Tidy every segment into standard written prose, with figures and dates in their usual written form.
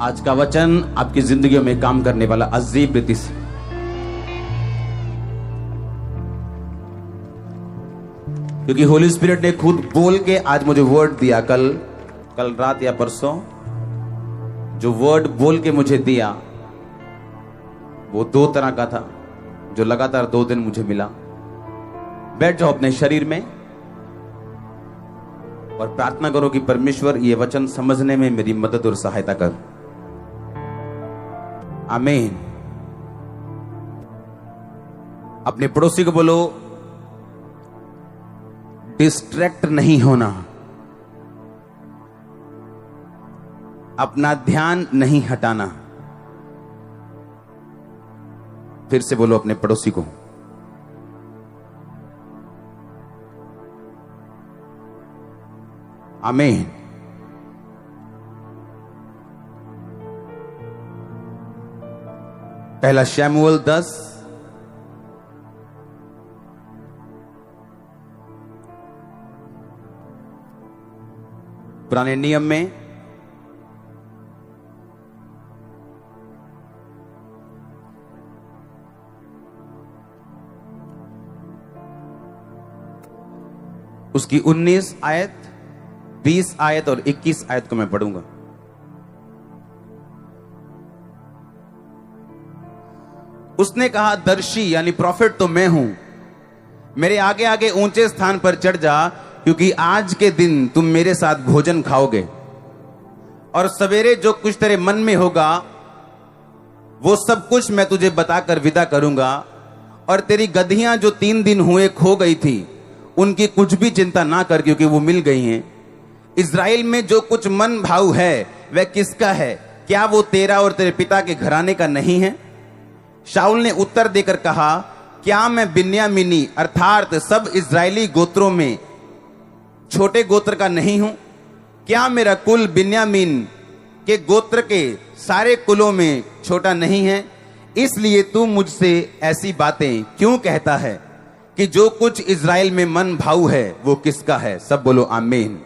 आज का वचन आपकी जिंदगियों में काम करने वाला अजीब रीति से। क्योंकि होली स्पिरिट ने खुद बोल के आज मुझे वर्ड दिया, कल रात या परसों जो वर्ड बोल के मुझे दिया वो 2 तरह का था, जो लगातार 2 दिन मुझे मिला। बैठ जाओ अपने शरीर में और प्रार्थना करो कि परमेश्वर ये वचन समझने में मेरी मदद और सहायता कर। आमीन। अपने पड़ोसी को बोलो, डिस्ट्रैक्ट नहीं होना, अपना ध्यान नहीं हटाना। फिर से बोलो अपने पड़ोसी को, आमीन। पहला शमूएल 10 पुराने नियम में उसकी 19 आयत, 20 आयत और 21 आयत को मैं पढ़ूंगा। उसने कहा, दर्शी यानी प्रॉफिट तो मैं हूं, मेरे आगे आगे ऊंचे स्थान पर चढ़ जा, क्योंकि आज के दिन तुम मेरे साथ भोजन खाओगे और सवेरे जो कुछ तेरे मन में होगा वो सब कुछ मैं तुझे बताकर विदा करूंगा। और तेरी गधियां जो 3 दिन हुए खो गई थी, उनकी कुछ भी चिंता ना कर, क्योंकि वो मिल गई हैं। इज़राइल में जो कुछ मन भाव है वह किसका है? क्या वो तेरा और तेरे पिता के घराने का नहीं है? शाऊल ने उत्तर देकर कहा, क्या मैं बिन्यामीनी अर्थात सब इज़राइली गोत्रों में छोटे गोत्र का नहीं हूं? क्या मेरा कुल बिन्यामीन के गोत्र के सारे कुलों में छोटा नहीं है? इसलिए तू मुझसे ऐसी बातें क्यों कहता है कि जो कुछ इज़राइल में मन भाऊ है वो किसका है? सब बोलो आमीन।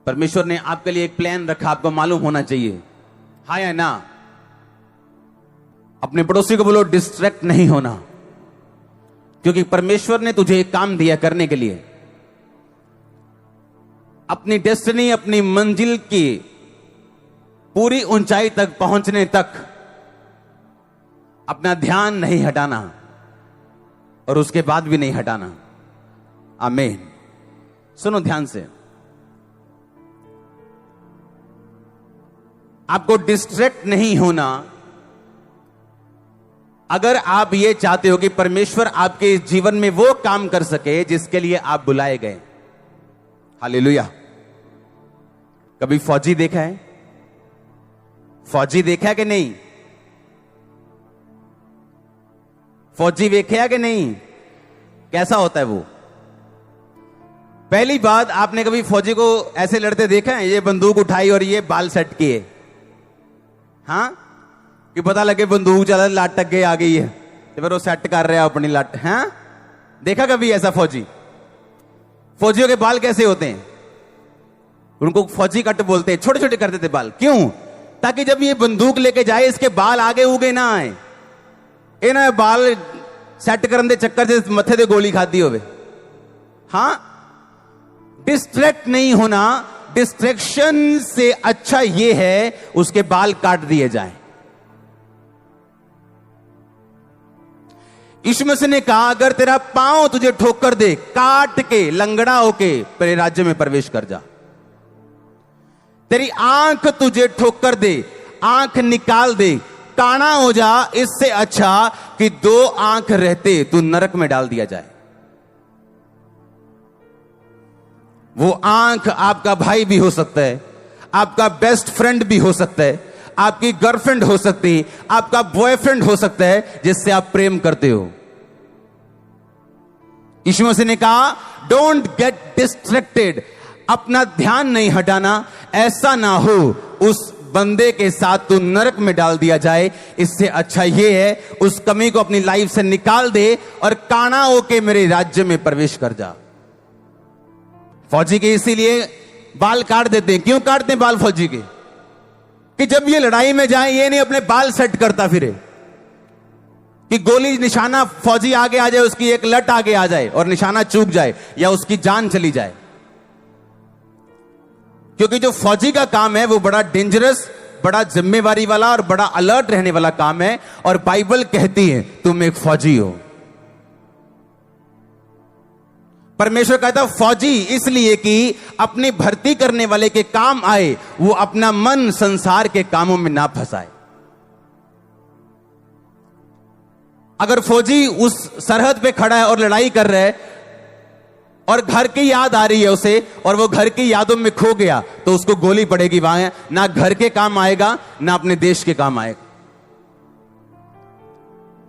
परमेश्वर ने आपके लिए एक प्लान रखा, आपको मालूम होना चाहिए, हाँ या ना? अपने पड़ोसी को बोलो, डिस्ट्रैक्ट नहीं होना, क्योंकि परमेश्वर ने तुझे एक काम दिया करने के लिए। अपनी डेस्टिनी, अपनी मंजिल की पूरी ऊंचाई तक पहुंचने तक अपना ध्यान नहीं हटाना और उसके बाद भी नहीं हटाना। आमीन। सुनो ध्यान से, आपको डिस्ट्रैक्ट नहीं होना अगर आप ये चाहते हो कि परमेश्वर आपके जीवन में वो काम कर सके जिसके लिए आप बुलाए गए। हालेलुया। कभी फौजी देखा है? फौजी देखा है कि नहीं? फौजी देखा है कि नहीं? कैसा होता है वो? पहली बात, आपने कभी फौजी को ऐसे लड़ते देखा है? ये बंदूक उठाई और ये बाल सेट किए, हाँ, कि पता लगे बंदूक चला, लाट टक गई आ गई है, तो फिर वो सेट कर रहा है अपनी लाट। हाँ, देखा कभी ऐसा फौजी? फौजियों के बाल कैसे होते हैं? उनको फौजी कट बोलते हैं, छोटे छोटे कर देते बाल। क्यों? ताकि जब ये बंदूक लेके जाए इसके बाल आगे उगे ना आए। इन्हें बाल सेट करने के चक्कर से मथे से गोली खाती होवे। हाँ, डिस्ट्रैक्ट नहीं होना। डिस्ट्रैक्शन से अच्छा यह है उसके बाल काट दिए जाएं। यीशु मसीह ने कहा, अगर तेरा पांव तुझे ठोकर दे, काट के लंगड़ा होके तेरे राज्य में प्रवेश कर जा। तेरी आंख तुझे ठोकर दे, आंख निकाल दे, काना हो जा, इससे अच्छा कि 2 आंख रहते तू नरक में डाल दिया जाए। वो आंख आपका भाई भी हो सकता है, आपका बेस्ट फ्रेंड भी हो सकता है, आपकी गर्लफ्रेंड हो सकती है, आपका बॉयफ्रेंड हो सकता है जिससे आप प्रेम करते हो। यीशु मसीह ने कहा, डोंट गेट डिस्ट्रैक्टेड, अपना ध्यान नहीं हटाना, ऐसा ना हो उस बंदे के साथ तू नरक में डाल दिया जाए। इससे अच्छा यह है उस कमी को अपनी लाइफ से निकाल दे और काना होके मेरे राज्य में प्रवेश कर जा। फौजी के इसीलिए बाल काट देते हैं। क्यों काटते हैं बाल फौजी के? कि जब ये लड़ाई में जाए ये नहीं अपने बाल सेट करता फिरे, कि गोली निशाना फौजी आगे आ जाए, उसकी एक लट आगे आ जाए और निशाना चूक जाए या उसकी जान चली जाए। क्योंकि जो फौजी का काम है वो बड़ा डेंजरस, बड़ा जिम्मेवारी वाला और बड़ा अलर्ट रहने वाला काम है। और बाइबल कहती है तुम एक फौजी हो। परमेश्वर कहता फौजी इसलिए कि अपनी भर्ती करने वाले के काम आए, वो अपना मन संसार के कामों में ना फंसाए। अगर फौजी उस सरहद पे खड़ा है और लड़ाई कर रहा है और घर की याद आ रही है उसे और वो घर की यादों में खो गया, तो उसको गोली पड़ेगी, वहां ना घर के काम आएगा ना अपने देश के काम आएगा।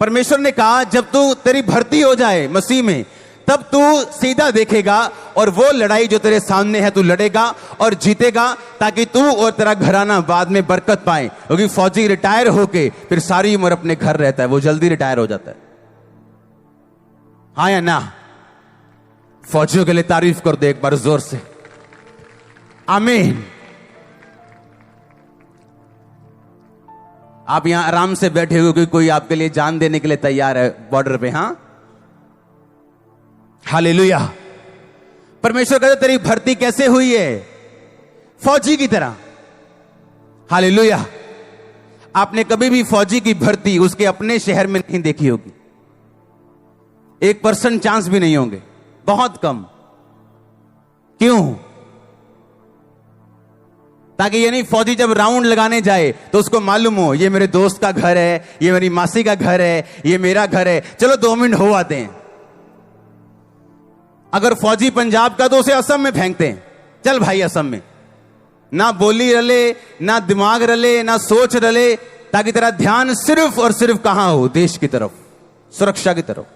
परमेश्वर ने कहा जब तू तेरी भर्ती हो जाए मसीह में, तब तू सीधा देखेगा और वो लड़ाई जो तेरे सामने है तू लड़ेगा और जीतेगा, ताकि तू और तेरा घराना बाद में बरकत पाए। क्योंकि फौजी रिटायर होके फिर सारी उम्र अपने घर रहता है, वो जल्दी रिटायर हो जाता है। हाँ या ना? फौजियों के लिए तारीफ कर दे एक बार जोर से, आमीन। आप यहां आराम से बैठे हुए, क्योंकि कोई आपके लिए जान देने के लिए तैयार है बॉर्डर पे। हां, हालेलुया। परमेश्वर कहता तेरी भर्ती कैसे हुई है? फौजी की तरह। हालेलुया। आपने कभी भी फौजी की भर्ती उसके अपने शहर में नहीं देखी होगी। 1% चांस भी नहीं होंगे, बहुत कम। क्यों? ताकि ये नहीं फौजी जब राउंड लगाने जाए तो उसको मालूम हो ये मेरे दोस्त का घर है, ये मेरी मासी का घर है, ये मेरा घर है, चलो 2 मिनट हो आते हैं। अगर फौजी पंजाब का तो उसे असम में फेंकते हैं, चल भाई असम में। ना बोली रले, ना दिमाग रले, ना सोच रले, ताकि तेरा ध्यान सिर्फ और सिर्फ कहां हो? देश की तरफ, सुरक्षा की तरफ।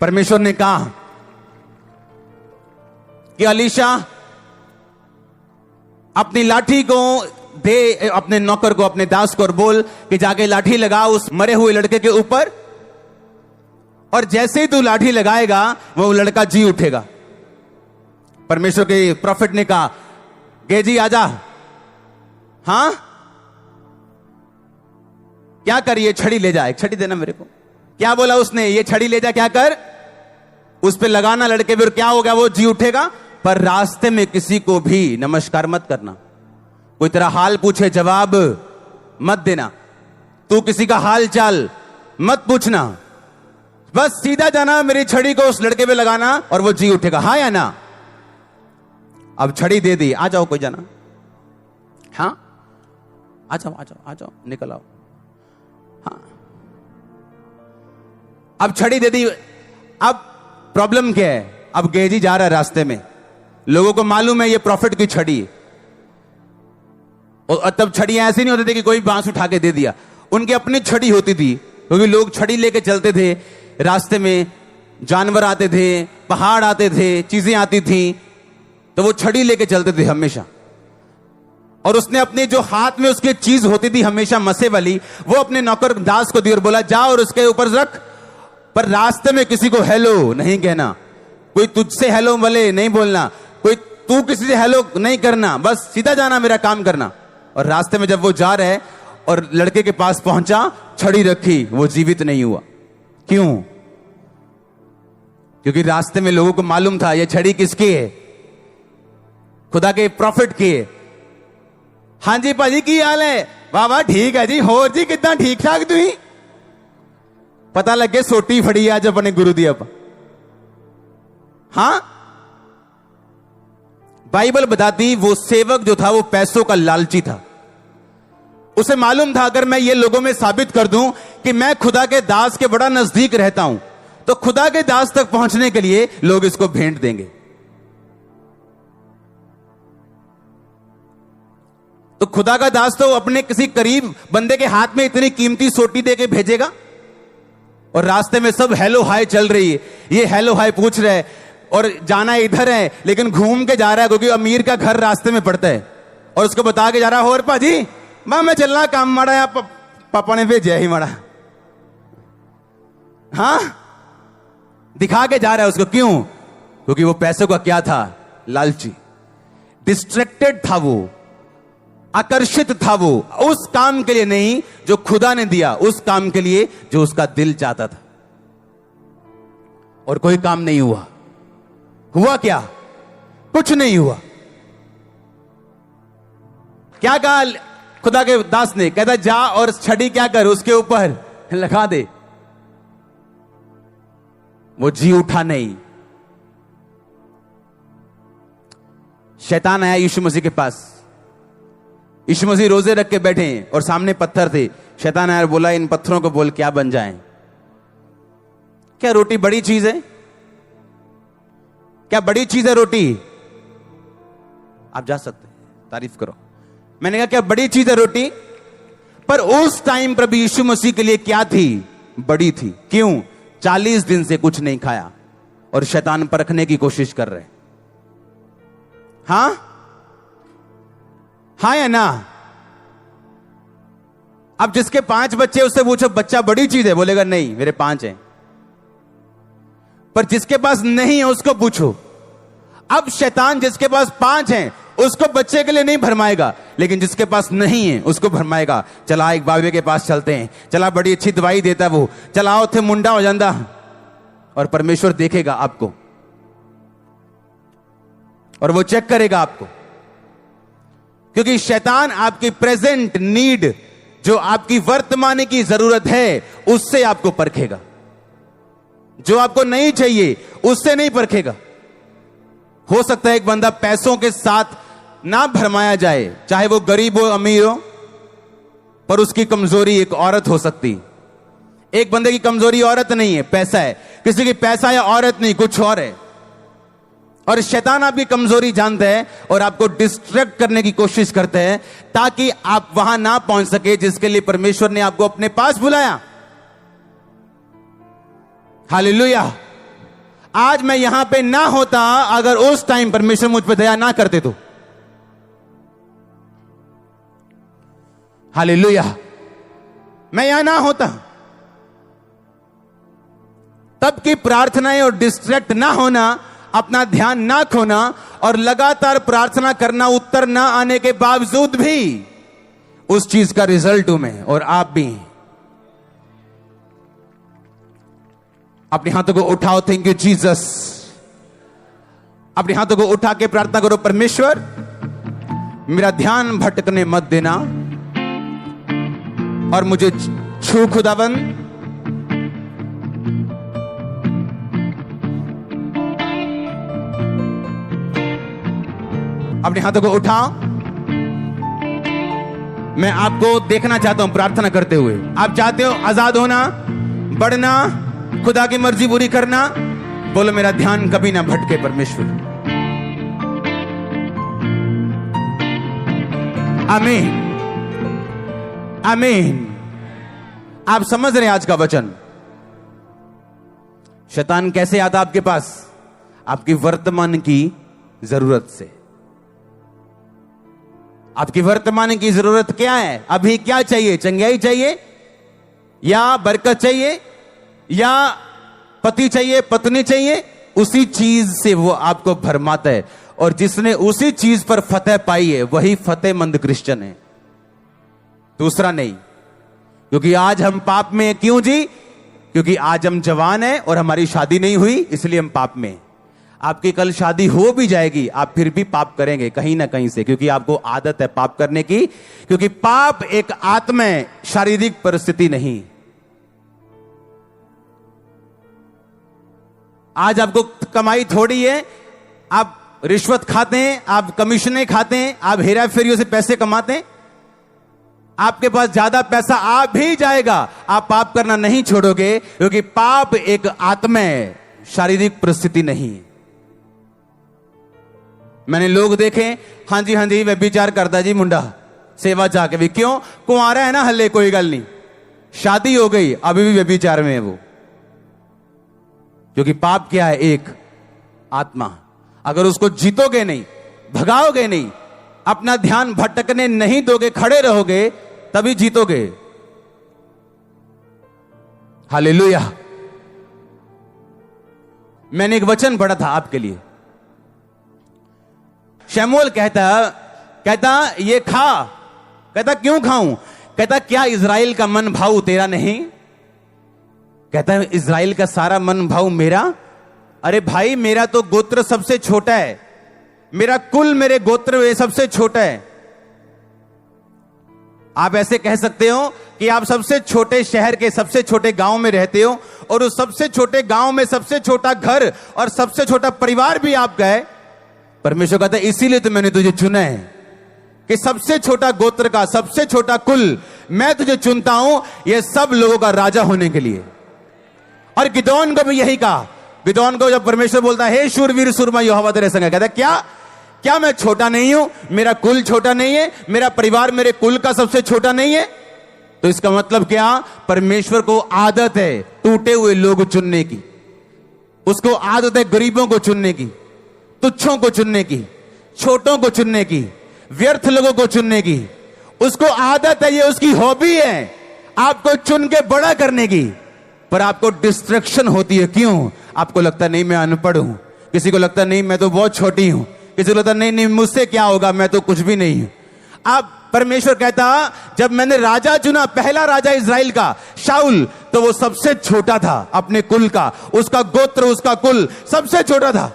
परमेश्वर ने कहा कि अलीशा अपनी लाठी को दे अपने नौकर को, अपने दास को, और बोल कि जाके लाठी लगा उस मरे हुए लड़के के ऊपर, और जैसे ही तू लाठी लगाएगा वो लड़का जी उठेगा। परमेश्वर के प्रॉफिट ने कहा गेजी आजा। हां, क्या कर? ये छड़ी ले जा, एक छड़ी देना मेरे को। क्या बोला उसने? ये छड़ी ले जा, क्या कर? उस पे लगाना लड़के पे, और क्या हो गया? वो जी उठेगा। पर रास्ते में किसी को भी नमस्कार मत करना। कोई तेरा हाल पूछे जवाब मत देना। तू किसी का हाल चाल मत पूछना, बस सीधा जाना, मेरी छड़ी को उस लड़के पे लगाना और वो जी उठेगा। हाँ या ना? अब छड़ी दे दी, आ जाओ कोई जाना। हाँ, आ जाओ आ जाओ आ जाओ, निकल आओ। हाँ, अब छड़ी दे दी। अब प्रॉब्लम क्या है? अब गेजी जा रहा है रास्ते में, लोगों को मालूम है ये प्रॉफिट की छड़ी है। और तब छड़ियां ऐसी नहीं होती थी कि कोई बांस उठा के दे दिया, उनकी अपनी छड़ी होती थी। क्योंकि लोग छड़ी लेके चलते थे, रास्ते में जानवर आते थे, पहाड़ आते थे, चीजें आती थी, तो वो छड़ी लेके चलते थे हमेशा। और उसने अपने जो हाथ में उसकी चीज होती थी हमेशा मसे वाली, वो अपने नौकर दास को दी और बोला जा और उसके ऊपर रख। पर रास्ते में किसी को हेलो नहीं कहना, कोई तुझसे हेलो भले नहीं बोलना, कोई तू किसी से हेलो नहीं करना, बस सीधा जाना, मेरा काम करना। और रास्ते में जब वो जा रहे और लड़के के पास पहुंचा, छड़ी रखी, वो जीवित नहीं हुआ। क्यों? क्योंकि रास्ते में लोगों को मालूम था ये छड़ी किसकी है? खुदा के प्रॉफिट की है। हाँ जी भाजी की हाल है? वाह वाह ठीक है जी। होर जी कितना ठीक ठाक तुम? पता लगे सोटी फड़ी आज अपने गुरु दी। अब हाँ, बाइबल बताती वो सेवक जो था वो पैसों का लालची था। उसे मालूम था अगर मैं ये लोगों में साबित कर दूं कि मैं खुदा के दास के बड़ा नजदीक रहता हूं, तो खुदा के दास तक पहुंचने के लिए लोग इसको भेंट देंगे। तो खुदा का दास तो अपने किसी करीब बंदे के हाथ में इतनी कीमती सोटी देके भेजेगा? और रास्ते में सब हेलो हाय चल रही है, ये हेलो हाय पूछ रहे हैं और जाना इधर है, लेकिन घूम के जा रहा है क्योंकि अमीर का घर रास्ते में पड़ता है, और उसको बता के जा रहा है और पाजी मैं चलना काम माड़ा या पापा ने भेजा ही माड़ा। हाँ, दिखा के जा रहा है उसको। क्यों? क्योंकि वो पैसों का क्या था? लालची। डिस्ट्रैक्टेड था वो, आकर्षित था वो उस काम के लिए नहीं जो खुदा ने दिया, उस काम के लिए जो उसका दिल चाहता था। और कोई काम नहीं हुआ। हुआ क्या? कुछ नहीं हुआ। क्या कहा खुदा के दास ने? कहता जा और छड़ी क्या कर, उसके ऊपर लगा दे। वो जी उठा नहीं। शैतान आया यीशु मसीह के पास। यीशु मसीह रोजे रख के बैठे हैं और सामने पत्थर थे। शैतान आया और बोला इन पत्थरों को बोल क्या बन जाएं? क्या रोटी बड़ी चीज है? क्या बड़ी चीज है रोटी? आप जा सकते हैं, तारीफ करो। मैंने कहा क्या बड़ी चीज है रोटी? पर उस टाइम प्रभु यीशु मसीह के लिए क्या थी? बड़ी थी। क्यों? 40 दिन से कुछ नहीं खाया और शैतान परखने की कोशिश कर रहे। हां हाँ या ना? अब जिसके 5 बच्चे उससे पूछो बच्चा बड़ी चीज है, बोलेगा नहीं मेरे 5 हैं। पर जिसके पास नहीं है उसको पूछो। अब शैतान जिसके पास 5 हैं उसको बच्चे के लिए नहीं भरमाएगा, लेकिन जिसके पास नहीं है उसको भरमाएगा। चला एक बाबे के पास चलते हैं, चला बड़ी अच्छी दवाई देता वो, चलाओ थे मुंडा हो जाता। और परमेश्वर देखेगा आपको और वो चेक करेगा आपको, क्योंकि शैतान आपकी प्रेजेंट नीड, जो आपकी वर्तमान की जरूरत है, उससे आपको परखेगा। जो आपको नहीं चाहिए उससे नहीं परखेगा। हो सकता है एक बंदा पैसों के साथ ना भरमाया जाए, चाहे वो गरीब हो अमीर हो, पर उसकी कमजोरी एक औरत हो सकती। एक बंदे की कमजोरी औरत नहीं है, पैसा है। किसी की पैसा या औरत नहीं, कुछ और है। और शैतान आपकी कमजोरी जानता है और आपको डिस्ट्रैक्ट करने की कोशिश करता है ताकि आप वहां ना पहुंच सके जिसके लिए परमेश्वर ने आपको अपने पास बुलाया। हालेलुया। आज मैं यहां पे ना होता अगर उस टाइम परमेश्वर मुझ पे दया ना करते तो। हालेलुया। मैं यहां ना होता। तब की प्रार्थनाएं और डिस्ट्रैक्ट ना होना, अपना ध्यान ना खोना और लगातार प्रार्थना करना, उत्तर ना आने के बावजूद भी उस चीज का रिजल्ट हूं मैं और आप भी। अपने हाथों को उठाओ। Thank you Jesus. अपने हाथों को उठा के प्रार्थना करो, परमेश्वर मेरा ध्यान भटकने मत देना और मुझे छू खुदाबंद। अपने हाथों को उठाओ। मैं आपको देखना चाहता हूं प्रार्थना करते हुए। आप चाहते हो आजाद होना, बढ़ना, खुदा की मर्जी पूरी करना। बोलो मेरा ध्यान कभी ना भटके परमेश्वर। आमीन, आमीन। आप समझ रहे हैं आज का वचन? शैतान कैसे आता आपके पास? आपकी वर्तमान की जरूरत से। आपकी वर्तमान की जरूरत क्या है? अभी क्या चाहिए? चंगाई चाहिए या बरकत चाहिए या पति चाहिए, पत्नी चाहिए? उसी चीज से वो आपको भरमाता है और जिसने उसी चीज पर फतेह पाई है वही फतेहमंद क्रिश्चियन है, दूसरा नहीं। क्योंकि आज हम पाप में हैं। क्यों जी? क्योंकि आज हम जवान हैं और हमारी शादी नहीं हुई, इसलिए हम पाप में हैं। आपकी कल शादी हो भी जाएगी, आप फिर भी पाप करेंगे कहीं ना कहीं से, क्योंकि आपको आदत है पाप करने की। क्योंकि पाप एक आत्मा है, शारीरिक परिस्थिति नहीं। आज आपको कमाई थोड़ी है, आप रिश्वत खाते हैं, आप कमीशनें खाते हैं, आप हेरा फेरियों से पैसे कमाते हैं। आपके पास ज्यादा पैसा आ भी जाएगा, आप पाप करना नहीं छोड़ोगे, क्योंकि पाप एक आत्मा है, शारीरिक परिस्थिति नहीं है। मैंने लोग देखे, हाँ जी व्यभिचार करता जी मुंडा, सेवा जाके भी। क्यों? कुंवारा है ना, हल्ले कोई गल नहीं, शादी हो गई अभी भी व्यभिचार में है वो। क्योंकि पाप क्या है? एक आत्मा। अगर उसको जीतोगे नहीं, भगाओगे नहीं, अपना ध्यान भटकने नहीं दोगे, खड़े रहोगे, तभी जीतोगे। हालेलुया। मैंने एक वचन पढ़ा था आपके लिए। शमूएल कहता ये खा। कहता क्यों खाऊं? कहता क्या इज़राइल का मन भाव तेरा नहीं? कहता इज़राइल का सारा मन भाव मेरा? अरे भाई, मेरा तो गोत्र सबसे छोटा है, मेरा कुल मेरे गोत्र में सबसे छोटा है। आप ऐसे कह सकते हो कि आप सबसे छोटे शहर के सबसे छोटे गांव में रहते हो और उस सबसे छोटे गांव में सबसे छोटा घर और सबसे छोटा परिवार भी आपका है। परमेश्वर कहता है इसीलिए तो मैंने तुझे चुना है कि सबसे छोटा गोत्र का सबसे छोटा कुल मैं तुझे चुनता हूं, यह सब लोगों का राजा होने के लिए। और गिदोन को भी यही कहा। गिदोन को जब परमेश्वर बोलता है हे शूरवीर सूरमा यहोवा तेरे संग है, कहता क्या क्या मैं छोटा नहीं हूं? मेरा कुल छोटा नहीं है? मेरा परिवार मेरे कुल का सबसे छोटा नहीं है? तो इसका मतलब क्या? परमेश्वर को आदत है टूटे हुए लोग चुनने की, उसको आदत है गरीबों को चुनने की, तुच्छों को चुनने की, छोटों को चुनने की, व्यर्थ लोगों को चुनने की। उसको आदत है, ये उसकी हॉबी है आपको चुन के बड़ा करने की। पर आपको डिस्ट्रैक्शन होती है। क्यों? आपको लगता नहीं मैं अनपढ़ हूं, किसी को लगता नहीं मैं तो बहुत छोटी हूं, किसी को लगता नहीं मुझसे क्या होगा, मैं तो कुछ भी नहीं हूं। अब परमेश्वर कहता जब मैंने राजा चुना, पहला राजा इज़राइल का शाऊल, तो वो सबसे छोटा था अपने कुल का, उसका गोत्र उसका कुल सबसे छोटा था।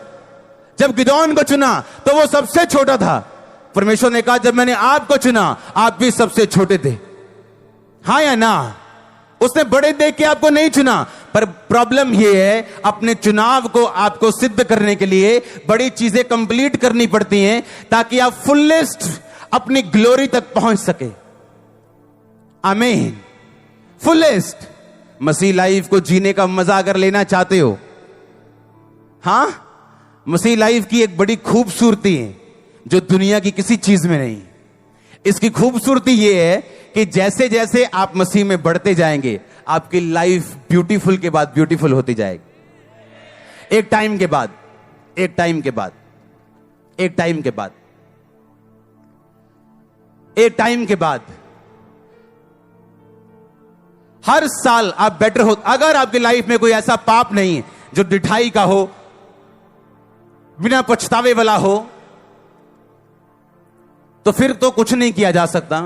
जब गिदोन को चुना तो वो सबसे छोटा था। परमेश्वर ने कहा जब मैंने आपको चुना आप भी सबसे छोटे थे। हाँ या ना? उसने बड़े देख के आपको नहीं चुना। पर प्रॉब्लम यह है अपने चुनाव को आपको सिद्ध करने के लिए बड़ी चीजें कंप्लीट करनी पड़ती हैं ताकि आप फुलेस्ट अपनी ग्लोरी तक पहुंच सके। आमीन। फुलेस्ट मसीह लाइफ को जीने का मजा अगर लेना चाहते हो, हां, मसीह लाइफ की एक बड़ी खूबसूरती है जो दुनिया की किसी चीज में नहीं। इसकी खूबसूरती यह है कि जैसे जैसे आप मसीह में बढ़ते जाएंगे आपकी लाइफ ब्यूटीफुल के बाद ब्यूटीफुल होती जाएगी। एक टाइम के बाद एक टाइम के बाद एक टाइम के बाद एक टाइम के बाद हर साल आप बेटर हो। अगर आपकी लाइफ में कोई ऐसा पाप नहीं है जो डिठाई का हो, बिना पछतावे वाला हो, तो फिर तो कुछ नहीं किया जा सकता।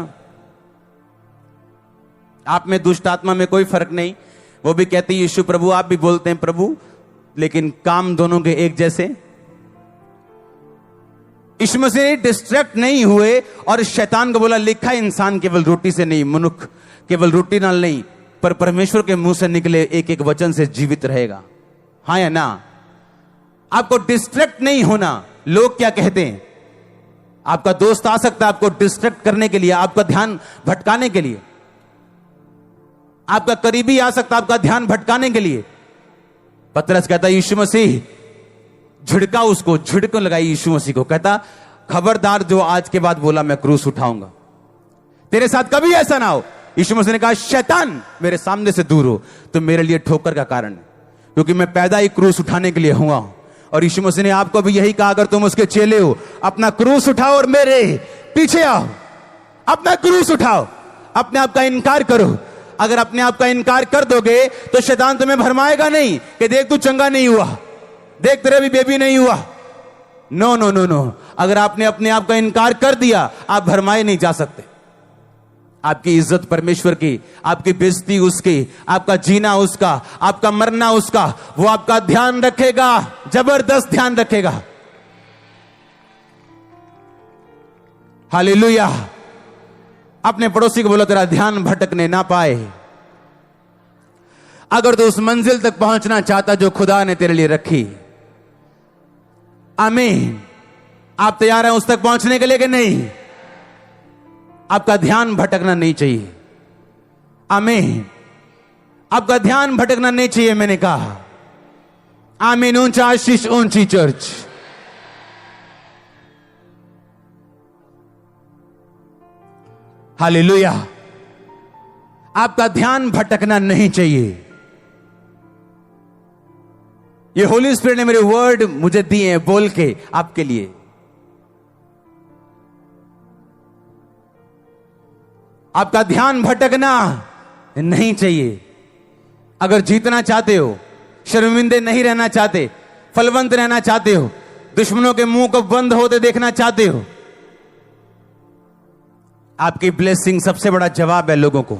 आप में दुष्ट आत्मा में कोई फर्क नहीं। वो भी कहती यीशु प्रभु, आप भी बोलते हैं प्रभु, लेकिन काम दोनों के एक जैसे। यीशु मसीह डिस्ट्रैक्ट नहीं हुए और शैतान को बोला लिखा इंसान केवल रोटी से नहीं, मनुष्य केवल रोटी नाल नहीं पर परमेश्वर के मुंह से निकले एक एक वचन से जीवित रहेगा। हाँ या ना? आपको डिस्ट्रैक्ट नहीं होना। लोग क्या कहते हैं? आपका दोस्त आ सकता है आपको डिस्ट्रैक्ट करने के लिए, आपका ध्यान भटकाने के लिए। आपका करीबी आ सकता है आपका ध्यान भटकाने के लिए। पतरस कहता यीशु मसीह, झिड़का उसको, झिड़क लगाई यीशु मसीह को, कहता खबरदार जो आज के बाद बोला मैं क्रूस उठाऊंगा, तेरे साथ कभी ऐसा ना हो। यीशु मसीह ने कहा शैतान मेरे सामने से दूर हो, तो मेरे लिए ठोकर का कारण है, क्योंकि मैं पैदा ही क्रूस उठाने के लिए हुआ हूं। और यीशु मसीह ने आपको भी यही कहा, अगर तुम उसके चेले हो अपना क्रूस उठाओ और मेरे पीछे आओ। अपना क्रूस उठाओ, अपने आप का इनकार करो। अगर अपने आप का इनकार कर दोगे तो शैतान तुम्हें भरमाएगा नहीं कि देख तू चंगा नहीं हुआ, देख तेरा भी बेबी नहीं हुआ। No no no no. अगर आपने अपने आप का इनकार कर दिया आप भरमाए नहीं जा सकते। आपकी इज्जत परमेश्वर की, आपकी बेइज्जती उसकी, आपका जीना उसका, आपका मरना उसका। वो आपका ध्यान रखेगा, जबरदस्त ध्यान रखेगा। हालेलुया। अपने पड़ोसी को बोलो तेरा ध्यान भटकने ना पाए। अगर तू उस मंजिल तक पहुंचना चाहता जो खुदा ने तेरे लिए रखी, आमीन। आप तैयार हैं उस तक पहुंचने के लिए कि नहीं? आपका ध्यान भटकना नहीं चाहिए। आमीन। आपका ध्यान भटकना नहीं चाहिए, मैंने कहा। आमीन। ऊंचा आशीष, ऊंची चर्च। हालेलुया। आपका ध्यान भटकना नहीं चाहिए। ये होली स्पिरिट ने मेरे वर्ड मुझे दिए हैं बोल के आपके लिए। आपका ध्यान भटकना नहीं चाहिए। अगर जीतना चाहते हो, शर्मिंदे नहीं रहना चाहते, फलवंत रहना चाहते हो, दुश्मनों के मुंह को बंद होते देखना चाहते हो, आपकी ब्लेसिंग सबसे बड़ा जवाब है लोगों को।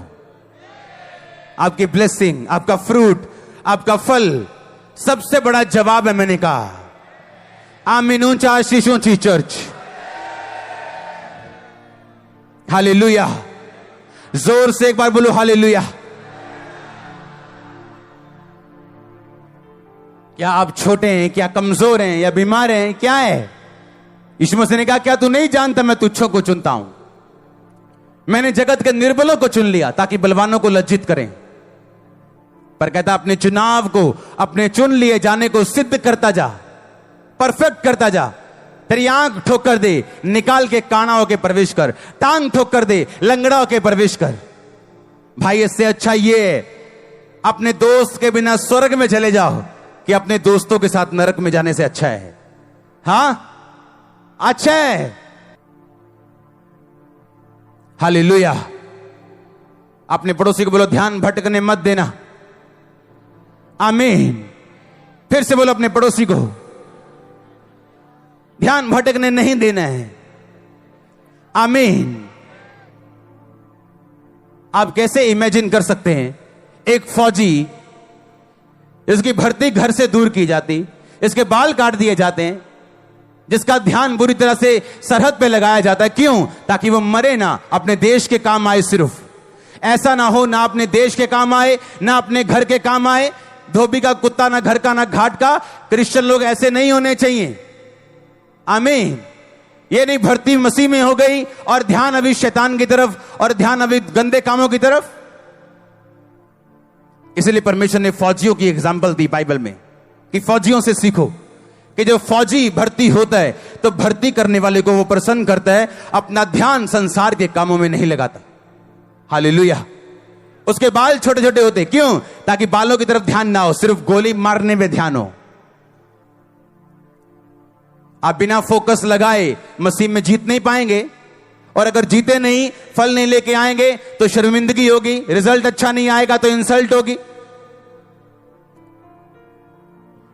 आपकी ब्लेसिंग, आपका फ्रूट, आपका फल सबसे बड़ा जवाब है। मैंने कहा आमीन। ऊंचा आशीष, ऊंची चर्च। हालेलुया। जोर से एक बार बोलो हालेलुया। क्या आप छोटे हैं, क्या कमजोर हैं, या बीमार हैं, क्या है? यीशु मसीह ने कहा क्या तू नहीं जानता मैं तुच्छों को चुनता हूं? मैंने जगत के निर्बलों को चुन लिया ताकि बलवानों को लज्जित करें। पर कहता अपने चुनाव को, अपने चुन लिए जाने को सिद्ध करता जा, परफेक्ट करता जा। तेरी आंख ठोकर दे, निकाल के काना होके प्रवेश कर। टांग ठोकर दे, लंगड़ा होके प्रवेश कर। भाई इससे अच्छा ये है अपने दोस्त के बिना स्वर्ग में चले जाओ कि अपने दोस्तों के साथ नरक में जाने से अच्छा है। हां, अच्छा है। हालेलुया। अपने पड़ोसी को बोलो ध्यान भटकने मत देना। आमीन। फिर से बोलो अपने पड़ोसी को ध्यान भटकने नहीं देना है। आमीन। आप कैसे इमेजिन कर सकते हैं एक फौजी, इसकी भर्ती घर से दूर की जाती, इसके बाल काट दिए जाते हैं, जिसका ध्यान बुरी तरह से सरहद पे लगाया जाता है। क्यों? ताकि वो मरे ना, अपने देश के काम आए। सिर्फ ऐसा ना हो, ना अपने देश के काम आए, ना अपने घर के काम आए। धोबी का कुत्ता ना घर का ना घाट का। क्रिश्चियन लोग ऐसे नहीं होने चाहिए। आमीन। ये नहीं भर्ती मसीह में हो गई और ध्यान अभी शैतान की तरफ और ध्यान अभी गंदे कामों की तरफ। इसलिए परमेश्वर ने फौजियों की एग्जाम्पल दी बाइबल में कि फौजियों से सीखो कि जो फौजी भर्ती होता है तो भर्ती करने वाले को वो प्रसन्न करता है, अपना ध्यान संसार के कामों में नहीं लगाता। हालेलुया। उसके बाल छोटे छोटे होते, क्यों? ताकि बालों की तरफ ध्यान ना हो, सिर्फ गोली मारने में ध्यान हो। आप बिना फोकस लगाए मसीह में जीत नहीं पाएंगे, और अगर जीते नहीं, फल नहीं लेके आएंगे तो शर्मिंदगी होगी, रिजल्ट अच्छा नहीं आएगा तो इंसल्ट होगी।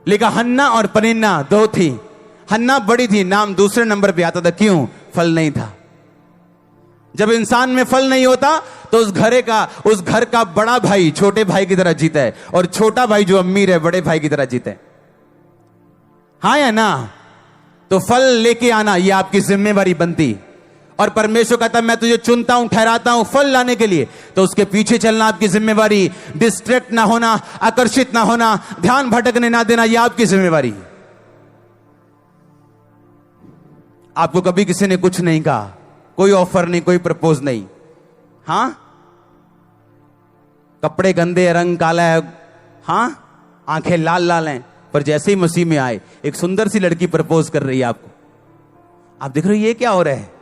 लिखा हन्ना और पनिन्ना दो थी। हन्ना बड़ी थी, नाम दूसरे नंबर पे आता था। क्यों? फल नहीं था। जब इंसान में फल नहीं होता तो उस घर का बड़ा भाई छोटे भाई की तरह जीता है, और छोटा भाई जो अमीर है बड़े भाई की तरह जीता है। हाँ या ना? तो फल लेके आना ये आपकी जिम्मेवारी बनती। और परमेश्वर कहता मैं तुझे चुनता हूं, ठहराता हूं फल लाने के लिए, तो उसके पीछे चलना आपकी जिम्मेवारी। डिस्ट्रैक्ट ना होना, आकर्षित ना होना, ध्यान भटकने ना देना, यह आपकी जिम्मेवारी। आपको कभी किसी ने कुछ नहीं कहा, कोई ऑफर नहीं, कोई प्रपोज नहीं। हां, कपड़े गंदे, रंग काला है, हां, आंखें लाल लाल हैं, पर जैसे ही मसीह में आए एक सुंदर सी लड़की प्रपोज कर रही है आपको। आप देख रहे हो ये क्या हो रहा है?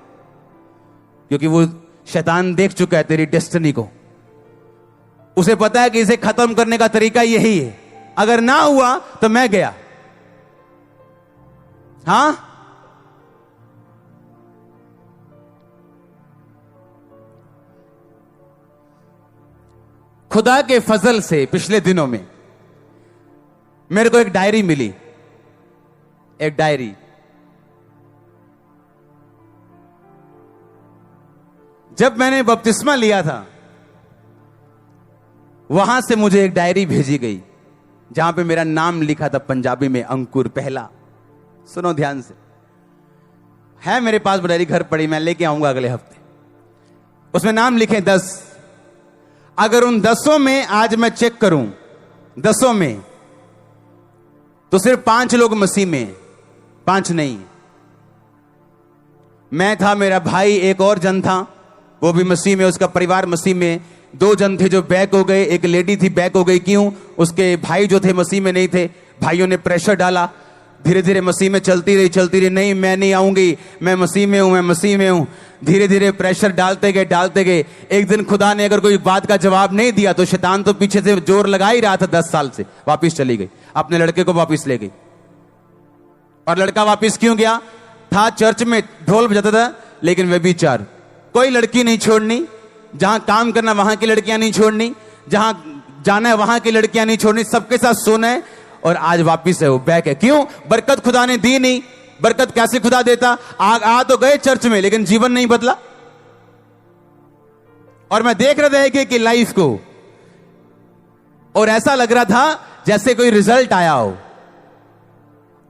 क्योंकि वो शैतान देख चुका है तेरी डेस्टिनी को। उसे पता है कि इसे खत्म करने का तरीका यही है, अगर ना हुआ तो मैं गया। हां, खुदा के फजल से पिछले दिनों में मेरे को एक डायरी मिली। एक डायरी, जब मैंने बपतिस्मा लिया था वहां से मुझे एक डायरी भेजी गई जहां पे मेरा नाम लिखा था पंजाबी में, अंकुर पहला। सुनो ध्यान से, है मेरे पास डायरी, घर पड़ी, मैं लेके आऊंगा अगले हफ्ते। उसमें नाम लिखे 10। अगर उन 10 में आज मैं चेक करूं, 10 में तो सिर्फ 5 लोग मसीह में, 5 नहीं। मैं था, मेरा भाई, एक और जन था, वो भी मसीह में, उसका परिवार मसीह में। 2 जन थे जो बैक हो गए, एक लेडी थी बैक हो गई। क्यों? उसके भाई जो थे मसीह में नहीं थे, भाइयों ने प्रेशर डाला, धीरे धीरे मसीह में चलती रही। नहीं, मैं नहीं आऊंगी, मैं मसीह में हूं, मैं मसीह में हूं। धीरे धीरे प्रेशर डालते गए। एक दिन खुदा ने अगर कोई बात का जवाब नहीं दिया तो शैतान तो पीछे से जोर लगा ही रहा था 10 साल से, वापिस चली गई, अपने लड़के को वापिस ले गई। और लड़का वापिस क्यों गया? था चर्च में, ढोल बजाता था, लेकिन व्यभिचार। कोई लड़की नहीं छोड़नी, जहां काम करना वहां की लड़कियां नहीं छोड़नी, जहां जाना है वहां की लड़कियां नहीं छोड़नी, सबके साथ सोना है। और आज वापिस है, वो बैक है। क्यों? बरकत खुदा ने दी नहीं। बरकत कैसे खुदा देता? आ तो गए चर्च में, लेकिन जीवन नहीं बदला। और मैं देख रहा था कि लाइफ को, और ऐसा लग रहा था जैसे कोई रिजल्ट आया हो,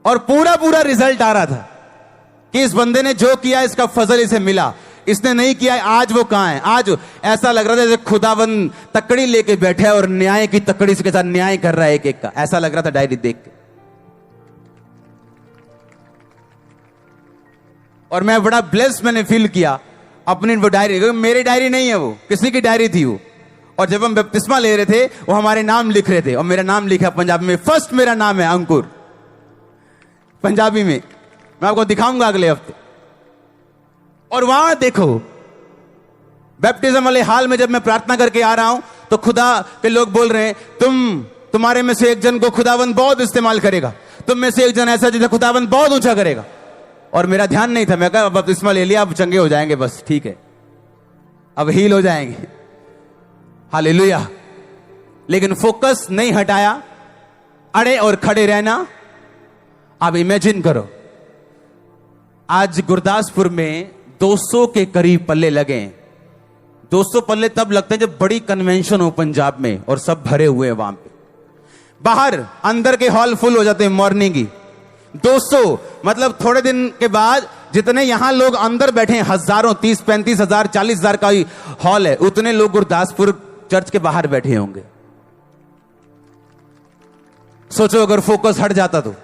और पूरा पूरा रिजल्ट आ रहा था कि इस बंदे ने जो किया इसका फजल इसे मिला, इसने नहीं किया आज वो कहां है। आज ऐसा लग रहा था जैसे खुदावन तकड़ी लेके बैठा है और न्याय की तकड़ी के साथ न्याय कर रहा है एक एक का। ऐसा लग रहा था डायरी देख के। और मैं बड़ा ब्लेस्ड मैंने फील किया अपनी वो डायरी, मेरी डायरी नहीं है, वो किसी की डायरी थी वो। और जब हम बपतिस्मा ले रहे थे वो हमारे नाम लिख रहे थे, और मेरा नाम लिखा पंजाबी में। फर्स्ट मेरा नाम है अंकुर, पंजाबी में। मैं आपको दिखाऊंगा अगले हफ्ते। और वहां देखो, बैप्टिज्म वाले हाल में जब मैं प्रार्थना करके आ रहा हूं तो खुदा के लोग बोल रहे हैं, तुम्हारे में से एक जन को खुदावंद बहुत इस्तेमाल करेगा, तुम में से एक जन ऐसा जिसे खुदावंद बहुत ऊंचा करेगा। और मेरा ध्यान नहीं था, मैं कहा बपतिस्मा ले लिया, अब चंगे हो जाएंगे, बस ठीक है, अब हील हो जाएंगे, हालेलुया। लेकिन फोकस नहीं हटाया, अड़े और खड़े रहना। अब इमेजिन करो, आज गुरदासपुर में 200 के करीब पल्ले लगे। 200 पल्ले तब लगते हैं जब बड़ी कन्वेंशन हो पंजाब में और सब भरे हुए हैं वहां पे। बाहर अंदर के हॉल फुल हो जाते हैं मॉर्निंग की। 200 मतलब थोड़े दिन के बाद जितने यहां लोग अंदर बैठे हैं, हजारों, 30-35 हजार, 40 हजार का ही हॉल है, उतने लोग गुरदासपुर चर्च के बाहर बैठे होंगे। सोचो अगर फोकस हट जाता तो,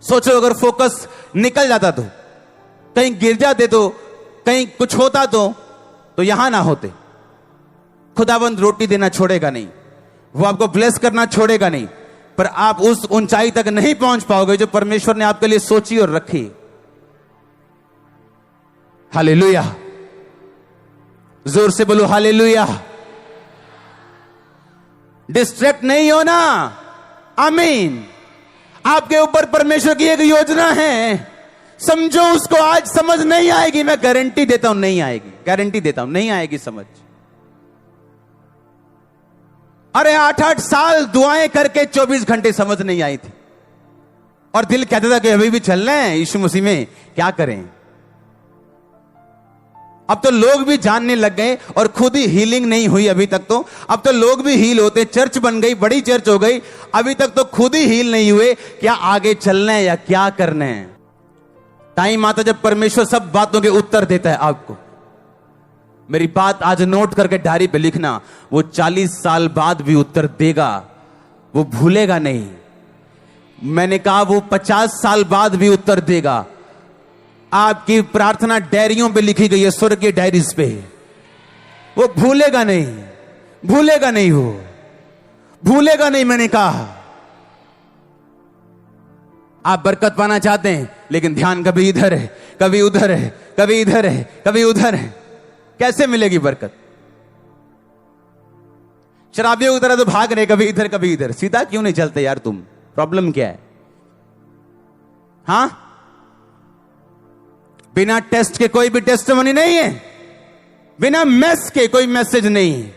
सोचो अगर फोकस निकल जाता तो, कहीं गिर जाते तो, कहीं कुछ होता तो यहां ना होते। खुदाबंद रोटी देना छोड़ेगा नहीं, वो आपको ब्लेस करना छोड़ेगा नहीं, पर आप उस ऊंचाई तक नहीं पहुंच पाओगे जो परमेश्वर ने आपके लिए सोची और रखी। हालेलुया, जोर से बोलो हालेलुया। डिस्ट्रैक्ट नहीं होना, आमीन। आपके ऊपर परमेश्वर की एक योजना है, समझो उसको। आज समझ नहीं आएगी, मैं गारंटी देता हूं नहीं आएगी, गारंटी देता हूं नहीं आएगी समझ। अरे 8-8 साल दुआएं करके 24 घंटे समझ नहीं आई थी, और दिल कहता था कि अभी भी चल रहे हैं यीशु मसीह में, क्या करें। अब तो लोग भी जानने लग गए, और खुद ही हीलिंग नहीं हुई अभी तक तो। अब तो लोग भी हील होते, चर्च बन गई, बड़ी चर्च हो गई, अभी तक तो खुद ही हील नहीं हुए। क्या आगे चलना है या क्या करना है? टाइम आता जब परमेश्वर सब बातों के उत्तर देता है आपको। मेरी बात आज नोट करके डायरी पे लिखना, वो 40 साल बाद भी उत्तर देगा, वो भूलेगा नहीं। मैंने कहा वो 50 साल बाद भी उत्तर देगा। आपकी प्रार्थना डायरियों पे लिखी गई है, स्वर्गीय डायरीज पे, वो भूलेगा नहीं, भूलेगा नहीं, वो भूलेगा नहीं। मैंने कहा आप बरकत पाना चाहते हैं, लेकिन ध्यान कभी इधर है, कभी उधर है, कभी इधर है, कभी उधर है। कैसे मिलेगी बरकत? शराबियों की तरह तो भाग रहे, कभी इधर कभी इधर। सीधा क्यों नहीं चलते यार तुम? प्रॉब्लम क्या है? हां, बिना टेस्ट के कोई भी टेस्टिमनी नहीं है, बिना मैस के कोई मैसेज नहीं है।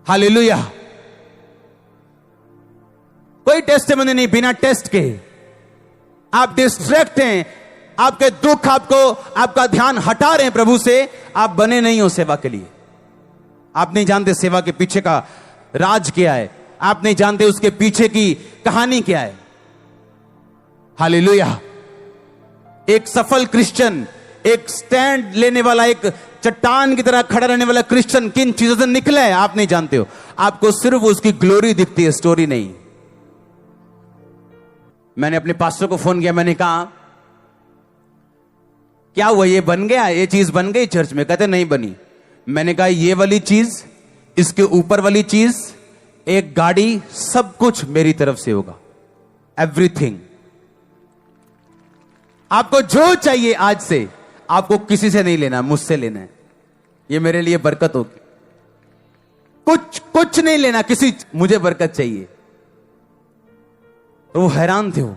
हालेलुया, कोई टेस्टिमनी नहीं बिना टेस्ट के। आप डिस्ट्रैक्ट हैं, आपके दुख आपको, आपका ध्यान हटा रहे हैं प्रभु से। आप बने नहीं हो सेवा के लिए। आप नहीं जानते सेवा के पीछे का राज क्या है, आप नहीं जानते उसके पीछे की कहानी क्या है। हालेलुया। एक सफल क्रिश्चियन, एक स्टैंड लेने वाला, एक चट्टान की तरह खड़ा रहने वाला क्रिश्चियन किन चीजों से निकला है आप नहीं जानते हो। आपको सिर्फ उसकी ग्लोरी दिखती है, स्टोरी नहीं। मैंने अपने पास्टर को फोन किया, मैंने कहा क्या हुआ, ये बन गया, ये चीज बन गई चर्च में? कहते नहीं बनी। मैंने कहा ये वाली चीज, इसके ऊपर वाली चीज, एक गाड़ी, सब कुछ मेरी तरफ से होगा, एवरीथिंग। आपको जो चाहिए आज से, आपको किसी से नहीं लेना, मुझसे लेना है। ये मेरे लिए बरकत होगी। कुछ नहीं लेना किसी, मुझे बरकत चाहिए। तो वो हैरान थे। वो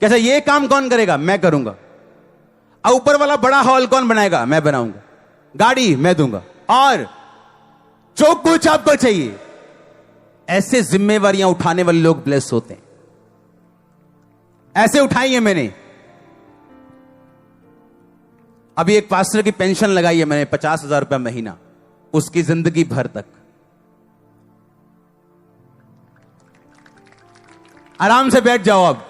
कैसा, ये काम कौन करेगा? मैं करूंगा। और ऊपर वाला बड़ा हॉल कौन बनाएगा? मैं बनाऊंगा। गाड़ी मैं दूंगा। और जो कुछ आपको चाहिए। ऐसे जिम्मेवारियां उठाने वाले लोग ब्लेस होते हैं। ऐसे उठाई है मैंने। अभी एक पास्टर की पेंशन लगाई है मैंने, 50,000 रुपया महीना, उसकी जिंदगी भर तक। आराम से बैठ जाओ। अब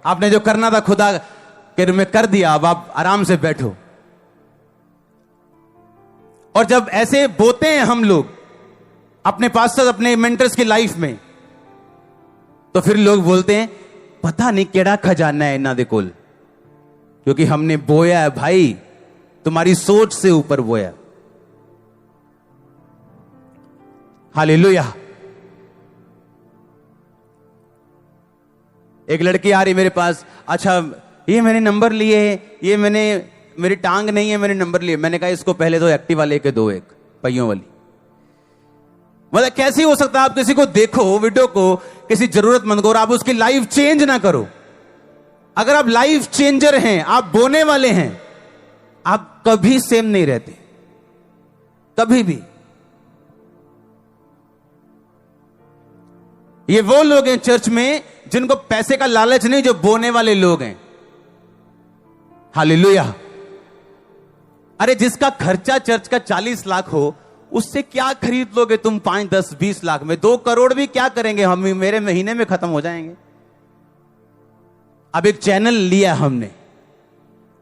आपने जो करना था खुदा के में कर दिया, अब आप आराम से बैठो। और जब ऐसे बोते हैं हम लोग अपने पास्टर, अपने मेंटर्स की लाइफ में, तो फिर लोग बोलते हैं पता नहीं केड़ा खजाना है इन्हां दे कोल, क्योंकि हमने बोया है भाई, तुम्हारी सोच से ऊपर बोया। हालेलुया। एक लड़की आ रही मेरे पास, अच्छा ये मैंने नंबर लिए, ये मेरी टांग नहीं है, मैंने नंबर लिए। मैंने कहा इसको पहले तो एक्टिवा लेके दो, एक पहियों वाली। मतलब कैसे हो सकता है आप किसी को देखो, वीडियो को, किसी जरूरतमंद को, और आप उसकी लाइफ चेंज ना करो। अगर आप लाइफ चेंजर हैं, आप बोने वाले हैं, आप कभी सेम नहीं रहते, कभी भी। ये वो लोग हैं चर्च में जिनको पैसे का लालच नहीं, जो बोने वाले लोग हैं। हालेलुया। अरे जिसका खर्चा चर्च का 40 लाख हो, उससे क्या खरीद लोगे तुम 5, 10, 20 लाख में? 2 करोड़ भी क्या करेंगे हम, मेरे महीने में खत्म हो जाएंगे। अब एक चैनल लिया हमने,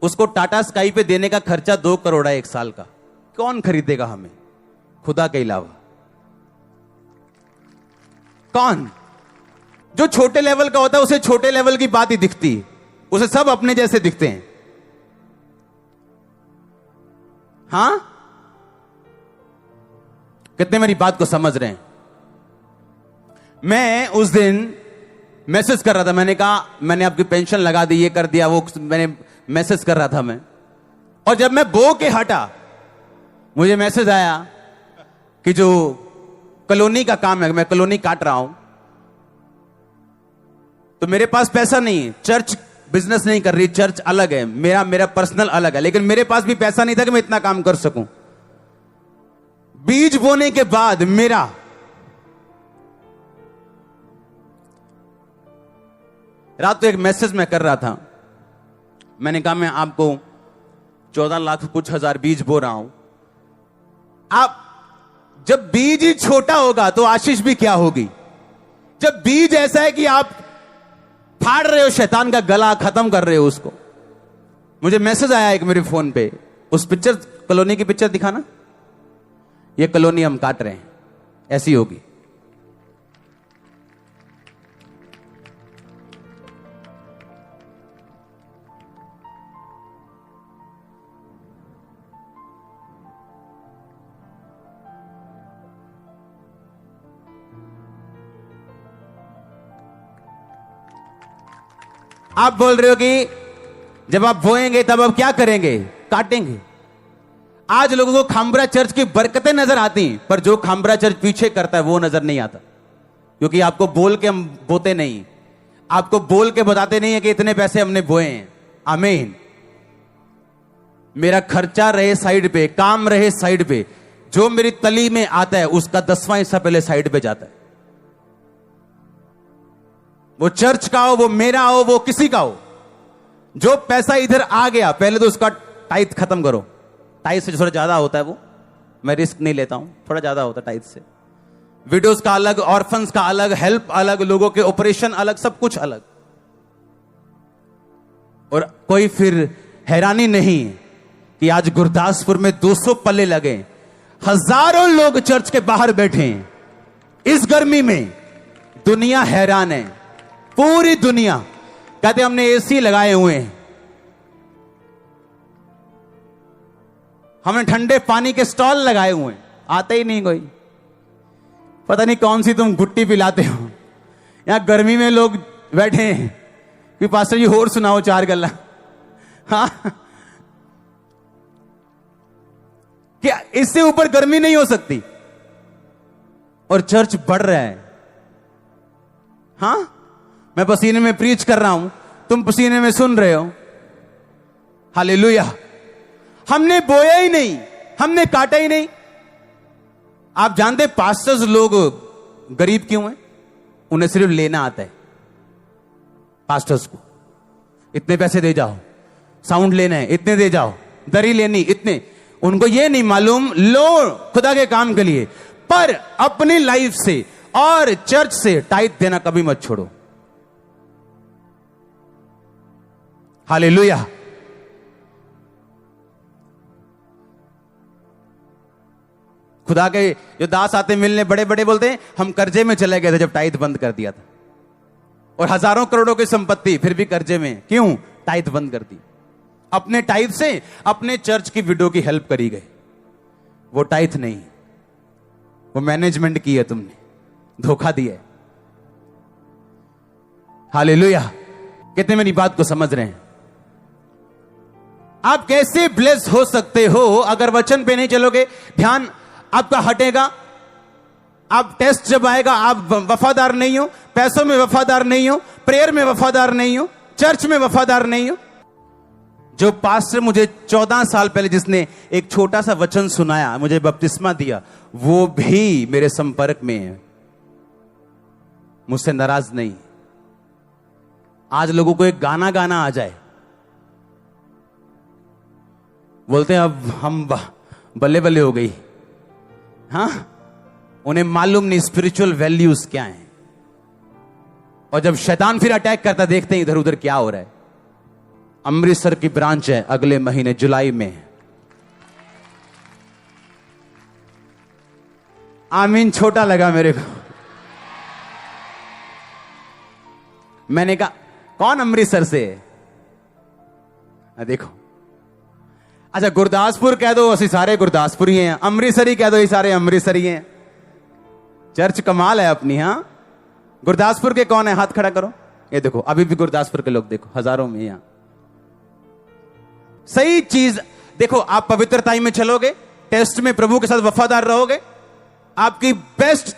उसको टाटा स्काई पे देने का खर्चा 2 करोड़ है 1 साल का। कौन खरीदेगा हमें खुदा के अलावा? कौन? जो छोटे लेवल का होता है उसे छोटे लेवल की बात ही दिखती है, उसे सब अपने जैसे दिखते हैं। हां, कितने मेरी बात को समझ रहे हैं? मैं उस दिन मैसेज कर रहा था, मैंने कहा मैंने आपकी पेंशन लगा दी, ये कर दिया, वो मैंने मैसेज कर रहा था मैं। और जब मैं बो के हटा, मुझे मैसेज आया कि जो कॉलोनी का काम है, मैं कॉलोनी काट रहा हूं, तो मेरे पास पैसा नहीं है। चर्च बिजनेस नहीं कर रही, चर्च अलग है, मेरा पर्सनल अलग है, लेकिन मेरे पास भी पैसा नहीं था कि मैं इतना काम कर सकूं। बीज बोने के बाद मेरा रात को एक मैसेज मैं कर रहा था, मैंने कहा मैं आपको 14 लाख कुछ हजार बीज बो रहा हूं। आप जब बीज ही छोटा होगा तो आशीष भी क्या होगी? जब बीज ऐसा है कि आप फाड़ रहे हो शैतान का गला, खत्म कर रहे हो उसको। मुझे मैसेज आया एक मेरे फोन पे, उस पिक्चर, कॉलोनी की पिक्चर दिखाना, ये कॉलोनी हम काट रहे हैं, ऐसी होगी। आप बोल रहे हो कि जब आप बोएंगे तब आप क्या करेंगे? काटेंगे। आज लोगों को खामबरा चर्च की बरकतें नजर आती हैं, पर जो खामबरा चर्च पीछे करता है वो नजर नहीं आता, क्योंकि आपको बोल के हम बोते नहीं, आपको बोल के बताते नहीं है कि इतने पैसे हमने बोए हैं। आमीन। मेरा खर्चा रहे साइड पे, काम रहे साइड पे, जो मेरी तली में आता है उसका 10वां हिस्सा पहले साइड पे जाता है। वो चर्च का हो, वो मेरा हो, वो किसी का हो, जो पैसा इधर आ गया पहले तो उसका टाइथ खत्म करो। टाइथ से थोड़ा ज्यादा होता है वो, मैं रिस्क नहीं लेता हूं, थोड़ा ज्यादा होता है टाइथ से। विडोज का अलग, ऑर्फन्स का अलग, हेल्प अलग, लोगों के ऑपरेशन अलग, सब कुछ अलग। और कोई फिर हैरानी नहीं कि आज गुरदासपुर में 200 पल्ले लगे, हजारों लोग चर्च के बाहर बैठे हैं इस गर्मी में। दुनिया हैरान है, पूरी दुनिया। कहते हमने एसी लगाए हुए हैं, हमने ठंडे पानी के स्टॉल लगाए हुए हैं, आते ही नहीं कोई। पता नहीं कौन सी तुम गुट्टी पिलाते हो। यहां गर्मी में लोग बैठे हैं कि पास्टर जी और सुनाओ 4 गल्ला। हाँ, क्या इससे ऊपर गर्मी नहीं हो सकती? और चर्च बढ़ रहा है। हां, मैं पसीने में प्रीच कर रहा हूं, तुम पसीने में सुन रहे हो। हालेलुया। हमने बोया ही नहीं, हमने काटा ही नहीं। आप जानते पास्टर्स लोग गरीब क्यों हैं? उन्हें सिर्फ लेना आता है। पास्टर्स को इतने पैसे दे जाओ, साउंड लेना है इतने दे जाओ, दरी लेनी इतने, उनको ये नहीं मालूम लो खुदा के काम के लिए, पर अपनी लाइफ से और चर्च से टाइट देना कभी मत छोड़ो। हालेलुया। खुदा के जो दास आते मिलने बड़े बड़े बोलते हैं हम कर्जे में चले गए थे जब टाइट बंद कर दिया था, और हजारों करोड़ों की संपत्ति फिर भी कर्जे में, क्यों? टाइट बंद कर दी। अपने टाइट से अपने चर्च की विडो की हेल्प करी गए। वो टाइट नहीं, वो मैनेजमेंट की है, तुमने धोखा दिया है। हालेलुया। कितने मेरी बात को समझ रहे हैं? आप कैसे ब्लेस हो सकते हो अगर वचन पे नहीं चलोगे? ध्यान आपका हटेगा। आप टेस्ट जब आएगा आप वफादार नहीं हो, पैसों में वफादार नहीं हो, प्रेयर में वफादार नहीं हो, चर्च में वफादार नहीं हो। जो पास्टर मुझे 14 साल पहले जिसने एक छोटा सा वचन सुनाया, मुझे बपतिस्मा दिया, वो भी मेरे संपर्क में है, मुझसे नाराज नहीं। आज लोगों को एक गाना गाना आ जाए, बोलते हैं अब हम बल्ले बल्ले हो गई। हाँ, उन्हें मालूम नहीं स्पिरिचुअल वैल्यूज क्या हैं। और जब शैतान फिर अटैक करता, देखते हैं इधर उधर क्या हो रहा है। अमृतसर की ब्रांच है अगले महीने जुलाई में। आमीन छोटा लगा मेरे को। मैंने कहा कौन अमृतसर से है? देखो, अच्छा गुरदासपुर कह दो, असि सारे गुरदासपुरी हैं। अमृतसरी कह दो, ये सारे अमृतसरी हैं। चर्च कमाल है अपनी। हाँ, गुरदासपुर के कौन है? हाथ खड़ा करो। ये देखो, अभी भी गुरदासपुर के लोग देखो, हजारों में। यहां सही चीज देखो, आप पवित्रता में चलोगे, टेस्ट में प्रभु के साथ वफादार रहोगे, आपकी बेस्ट चीज